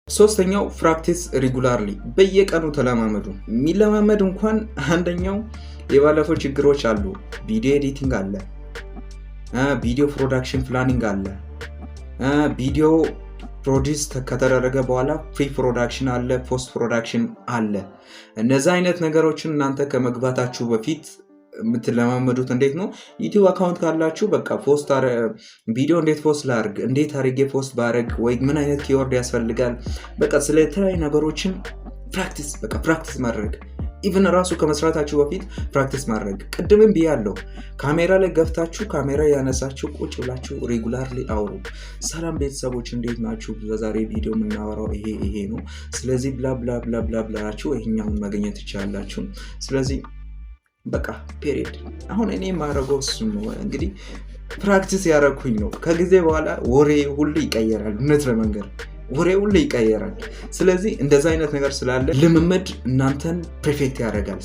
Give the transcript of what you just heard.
ሶስተኛው ፕራክቲስ ሬጉላርሊ በየቀኑ ተለማመዱ። የሚለማመድ እንኳን አንደኛው የባለፈው ችግሮች አሉ። ቪዲዮ ኤዲቲንግ አለ፣ ቪዲዮ ፕሮዳክሽን ፕላኒንግ አለ፣ ቪዲዮ ፕሮዲስ ከተደረገ በኋላ ፕሪ ፕሮዳክሽን አለ፣ ፖስት ፕሮዳክሽን አለ። እነዚህ አይነት ነገሮችን እናንተ ከመግባታችሁ በፊት የምትለማመዱት እንዴት ነው? ዩቲዩብ አካውንት ካላችሁ በቃ ቪዲዮ እንዴት ፖስት ላድርግ፣ እንዴት አድርጌ ፖስት ባደርግ፣ ወይ ምን አይነት ኪወርድ ያስፈልጋል፣ በቃ ስለ የተለያዩ ነገሮችን ፕራክቲስ ማድረግ። ኢቭን ራሱ ከመስራታችሁ በፊት ፕራክቲስ ማድረግ። ቅድምም ብያለሁ፣ ካሜራ ላይ ገብታችሁ ካሜራ ያነሳችሁ ቁጭ ብላችሁ ሬጉላርሊ አውሩ። ሰላም ቤተሰቦች እንዴት ናችሁ? በዛሬ ቪዲዮ የምናወራው ይሄ ነው። ስለዚህ ብላ ብላ ብላ ብላ ብላችሁ ይሄኛውን ማግኘት ትችላላችሁ። ስለዚህ በቃ ፔሪድ። አሁን እኔ ማረገው እሱ ነው። እንግዲህ ፕራክቲስ ያረኩኝ ነው። ከጊዜ በኋላ ወሬ ሁሉ ይቀየራል። እውነት ለመንገር ወሬ ሁሉ ይቀየራል። ስለዚህ እንደዛ አይነት ነገር ስላለ ልምምድ እናንተን ፐርፌክት ያደርጋል።